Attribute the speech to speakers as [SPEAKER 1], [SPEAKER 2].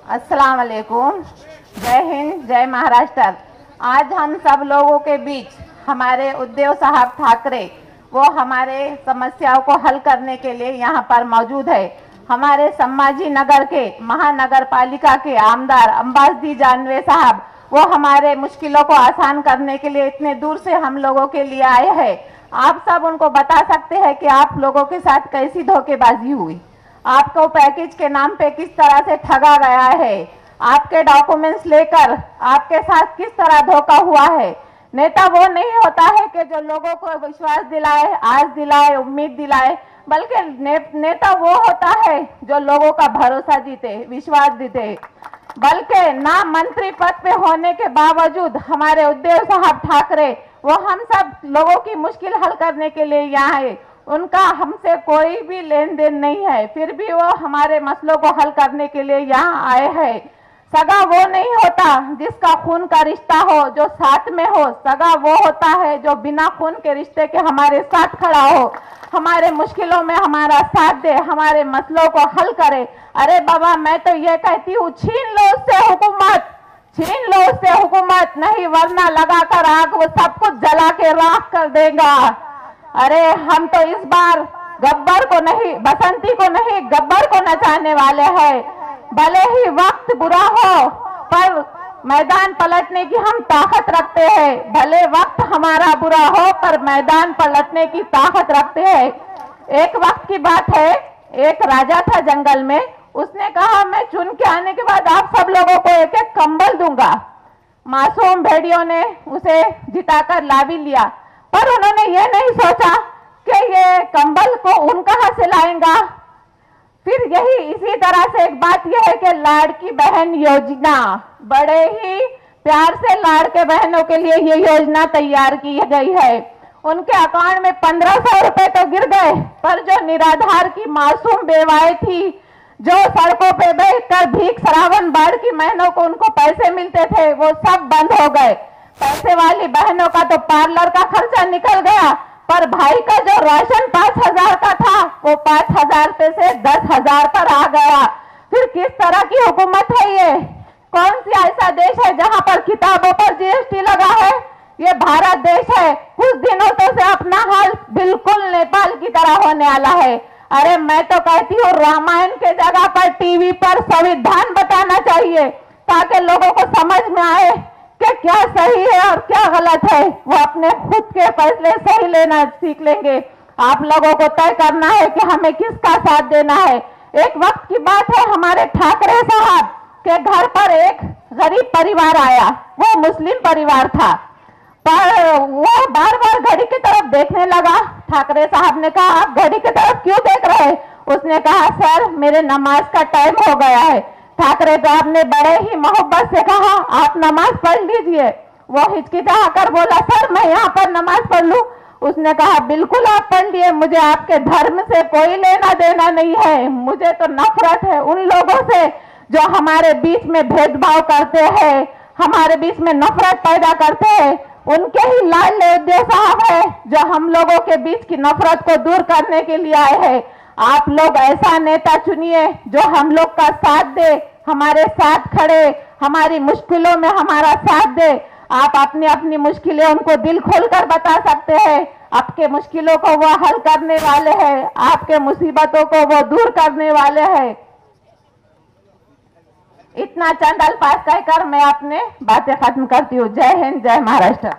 [SPEAKER 1] अस्सलाम वालेकुम। जय हिंद, जय महाराष्ट्र। आज हम सब लोगों के बीच हमारे उद्धव साहब ठाकरे वो हमारे समस्याओं को हल करने के लिए यहाँ पर मौजूद है। हमारे संभाजी नगर के महानगर पालिका के आमदार अंबाजी जानवे साहब वो हमारे मुश्किलों को आसान करने के लिए इतने दूर से हम लोगों के लिए आए हैं। आप सब उनको बता सकते हैं कि आप लोगों के साथ कैसी धोखेबाजी हुई, आपको पैकेज के नाम पे किस तरह से ठगा गया है, आपके डॉक्यूमेंट्स लेकर आपके साथ किस तरह धोखा हुआ है। नेता वो नहीं होता है कि जो लोगों को विश्वास दिलाए, आस दिलाए, उम्मीद दिलाए, बल्कि नेता वो होता है जो लोगों का भरोसा जीते, विश्वास जीते। बल्कि ना मंत्री पद पे होने के बावजूद हमारे उद्धव साहब ठाकरे वो हम सब लोगों की मुश्किल हल करने के लिए यहाँ है। उनका हमसे कोई भी लेन देन नहीं है, फिर भी वो हमारे मसलों को हल करने के लिए यहाँ आए हैं। सगा वो नहीं होता जिसका खून का रिश्ता हो, जो साथ में हो। सगा वो होता है जो बिना खून के रिश्ते के हमारे साथ खड़ा हो, हमारे मुश्किलों में हमारा साथ दे, हमारे मसलों को हल करे। अरे बाबा, मैं तो ये कहती हूँ, छीन लो उससे हुकूमत, छीन लो उससे हुकूमत, नहीं वरना लगाकर आग वो सब कुछ जला के राख कर देगा। अरे हम तो इस बार गब्बर को नहीं, बसंती को नहीं, गब्बर को नचाने वाले हैं। भले ही वक्त बुरा हो पर मैदान पलटने की हम ताकत रखते हैं। भले वक्त हमारा बुरा हो पर मैदान पलटने की ताकत रखते हैं। एक वक्त की बात है, एक राजा था जंगल में। उसने कहा, मैं चुन के आने के बाद आप सब लोगों को एक एक कंबल दूंगा। मासूम भेड़ियों ने उसे जिताकर ला भी लिया, पर उन्होंने ये नहीं सोचा कि ये कंबल को उन कहां से लाएंगा। फिर यही इसी तरह से एक बात यह है कि लाड़की बहन योजना, बड़े ही प्यार से लाड़के बहनों के लिए ये योजना तैयार की गई है। उनके अकाउंट में 1500 रुपए तो गिर गए, पर जो निराधार की मासूम बेवाएं थी, जो सड़कों पे बैठकर भीख श्रावण बाढ़ की महीनों को उनको पैसे मिलते थे, वो सब बंद हो गए। पैसे वाली बहनों का तो पार्लर का खर्चा निकल गया, पर भाई का जो राशन 5000 का था वो 5000 पे से 10,000 पर आ गया। फिर किस तरह की हुकूमत है ये? कौन सी ऐसा देश है जहां पर किताबों पर जीएसटी लगा है? ये भारत देश है। कुछ दिनों तो से अपना हाल बिल्कुल नेपाल की तरह होने वाला है। अरे मैं तो कहती हूँ, रामायण के जगह पर टीवी पर संविधान बताना चाहिए, ताकि लोगों को समझ में आए कि क्या सही है और क्या गलत है। वो अपने खुद के फैसले सही लेना सीख लेंगे। आप लोगों को तय करना है कि हमें किसका साथ देना है। एक वक्त की बात है, हमारे ठाकरे साहब के घर पर एक गरीब परिवार आया। वो मुस्लिम परिवार था, पर वो बार बार घड़ी की तरफ देखने लगा। ठाकरे साहब ने कहा, आप घड़ी की तरफ क्यों देख रहे? उसने कहा, सर मेरे नमाज का टाइम हो गया है। ठाकरे साहब ने बड़े ही मोहब्बत से कहा, आप नमाज पढ़ लीजिए। वो हिचकिचा कर बोला, सर मैं यहाँ पर नमाज पढ़ लूं? उसने कहा, बिल्कुल आप पढ़ लिए, मुझे आपके धर्म से कोई लेना देना नहीं है। मुझे तो नफरत है उन लोगों से जो हमारे बीच में भेदभाव करते हैं, हमारे बीच में नफरत पैदा करते हैं। उनके ही लाडले उद्धव साहब है जो हम लोगों के बीच की नफरत को दूर करने के लिए आए हैं। आप लोग ऐसा नेता चुनिए जो हम लोग का साथ दे, हमारे साथ खड़े, हमारी मुश्किलों में हमारा साथ दे। आप अपनी अपनी मुश्किलें उनको दिल खोलकर बता सकते हैं। आपके मुश्किलों को वो हल करने वाले हैं, आपके मुसीबतों को वो दूर करने वाले हैं। इतना चंद अल्फाज कहकर मैं अपने बातें खत्म करती हूँ। जय हिंद, जय महाराष्ट्र।